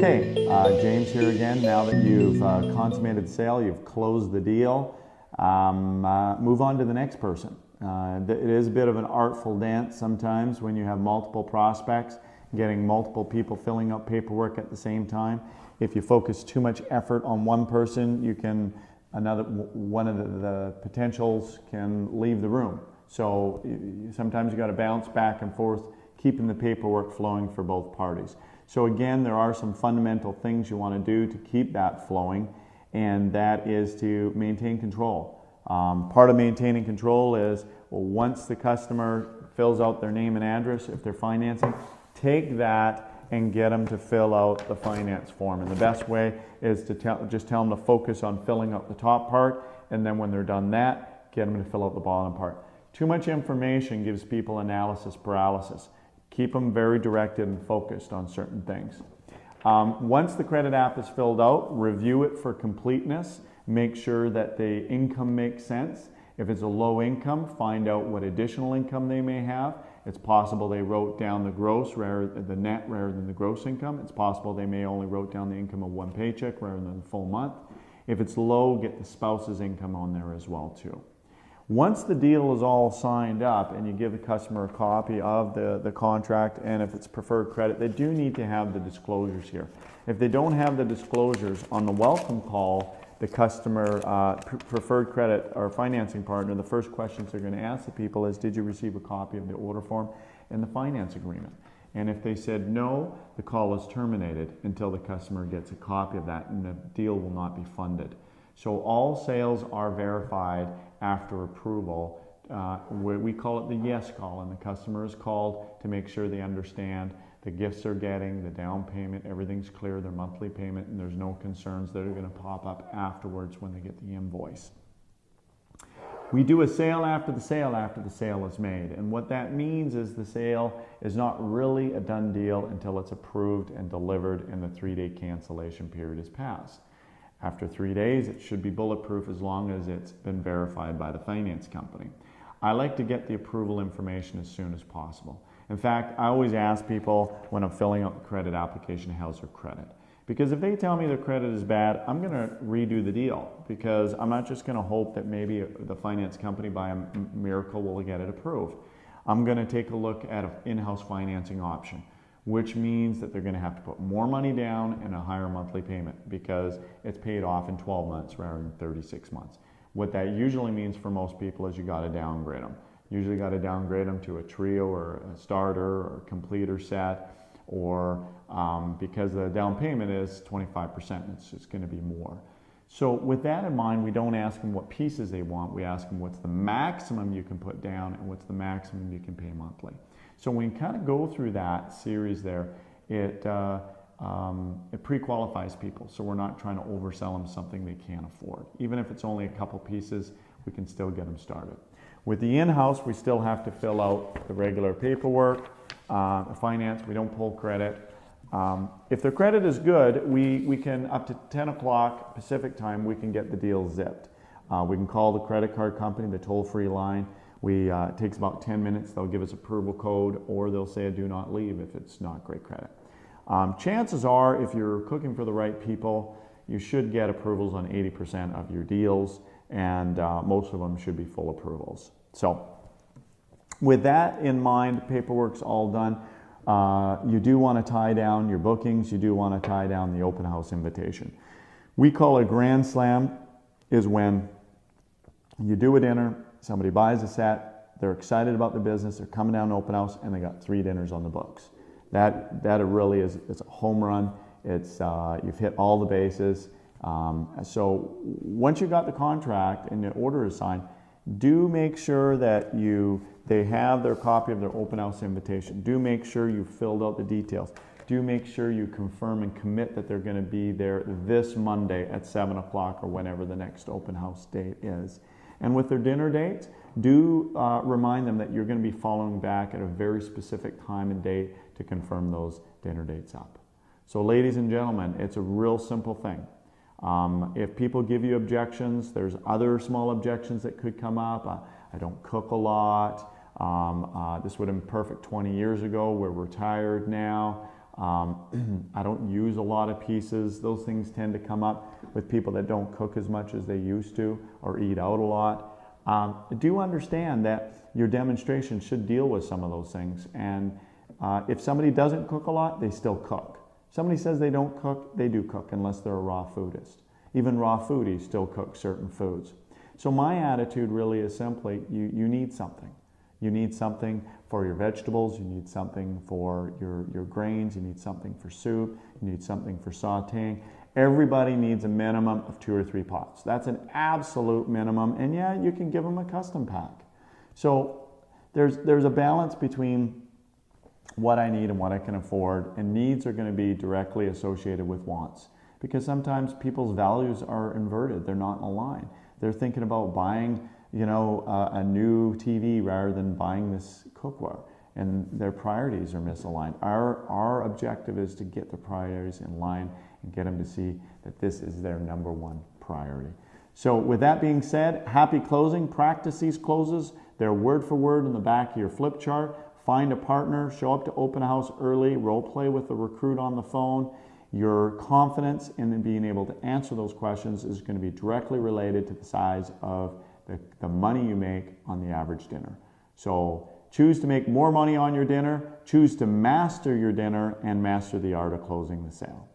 Okay, James here again. Now that you've consummated the sale, you've closed the deal, move on to the next person. It is a bit of an artful dance sometimes when you have multiple prospects, getting multiple people filling out paperwork at the same time. If you focus too much effort on one person, one of the potentials can leave the room. So sometimes you got to bounce back and forth, keeping the paperwork flowing for both parties. So again, there are some fundamental things you want to do to keep that flowing, and that is to maintain control. Part of maintaining control is, well, once the customer fills out their name and address, if they're financing, take that and get them to fill out the finance form. And the best way is to just tell them to focus on filling out the top part, and then when they're done that, get them to fill out the bottom part. Too much information gives people analysis paralysis. Keep them very directed and focused on certain things. Once the credit app is filled out, review it for completeness. Make sure that the income makes sense. If it's a low income, find out what additional income they may have. It's possible they wrote down the net rather than the gross income. It's possible they may only wrote down the income of one paycheck rather than the full month. If it's low, get the spouse's income on there as well too. Once the deal is all signed up and you give the customer a copy of the contract, and if it's preferred credit, they do need to have the disclosures here. If they don't have the disclosures on the welcome call, the customer, preferred credit or financing partner, the first questions they're going to ask the people is, did you receive a copy of the order form and the finance agreement? And if they said no, the call is terminated until the customer gets a copy of that, and the deal will not be funded. So all sales are verified after approval. We call it the yes call, and the customer is called to make sure they understand the gifts they're getting, the down payment, everything's clear, their monthly payment, and there's no concerns that are going to pop up afterwards when they get the invoice. We do a sale after the sale is made, and what that means is the sale is not really a done deal until it's approved and delivered and the 3-day cancellation period is passed. After 3 days, it should be bulletproof as long as it's been verified by the finance company. I like to get the approval information as soon as possible. In fact, I always ask people when I'm filling out the credit application, how's their credit? Because if they tell me their credit is bad, I'm going to redo the deal, because I'm not just going to hope that maybe the finance company by a miracle will get it approved. I'm going to take a look at an in-house financing option, which means that they're going to have to put more money down and a higher monthly payment because it's paid off in 12 months rather than 36 months. What that usually means for most people is you got to downgrade them. Usually got to downgrade them to a trio or a starter or a completer set, or because the down payment is 25%, it's just going to be more. So with that in mind, we don't ask them what pieces they want. We ask them what's the maximum you can put down and what's the maximum you can pay monthly. So when we kind of go through that series there, it pre-qualifies people. So we're not trying to oversell them something they can't afford. Even if it's only a couple pieces, we can still get them started. With the in-house, we still have to fill out the regular paperwork. Finance, we don't pull credit. If their credit is good, we can, up to 10 o'clock Pacific time, we can get the deal zipped. We can call the credit card company, the toll-free line. It takes about 10 minutes. They'll give us approval code, or they'll say a do not leave if it's not great credit. Chances are, if you're cooking for the right people, you should get approvals on 80% of your deals, and most of them should be full approvals. So with that in mind, paperwork's all done. You do want to tie down your bookings. You do want to tie down the open house invitation. We call it a grand slam is when you do a dinner, somebody buys a set, they're excited about the business, they're coming down to open house, and they got 3 dinners on the books. That really is, it's a home run. It's you've hit all the bases. So once you got the contract and the order is signed, do make sure that they have their copy of their open house invitation. Do make sure you filled out the details. Do make sure you confirm and commit that they're going to be there this Monday at 7 o'clock or whenever the next open house date is. And with their dinner dates, do remind them that you're going to be following back at a very specific time and date to confirm those dinner dates up. So ladies and gentlemen, it's a real simple thing. If people give you objections, there's other small objections that could come up. I don't cook a lot. This would have been perfect 20 years ago. We're retired now. I don't use a lot of pieces. Those things tend to come up with people that don't cook as much as they used to or eat out a lot. Do understand that your demonstration should deal with some of those things. And if somebody doesn't cook a lot, they still cook. Somebody says they don't cook, they do cook unless they're a raw foodist. Even raw foodies still cook certain foods. So my attitude really is simply, you need something. You need something for your vegetables, you need something for your grains, you need something for soup, you need something for sauteing. Everybody needs a minimum of 2 or 3 pots. That's an absolute minimum, and yeah, you can give them a custom pack. So there's a balance between what I need and what I can afford, and needs are going to be directly associated with wants. Because sometimes people's values are inverted, they're not in a line. They're thinking about buying a new TV rather than buying this cookware, and their priorities are misaligned. Our objective is to get the priorities in line and get them to see that this is their number one priority. So with that being said, happy closing. Practice these closes. They're word for word in the back of your flip chart. Find a partner, show up to open house early, role play with the recruit on the phone. Your confidence in being able to answer those questions is going to be directly related to the size of the money you make on the average dinner. So choose to make more money on your dinner, choose to master your dinner, and master the art of closing the sale.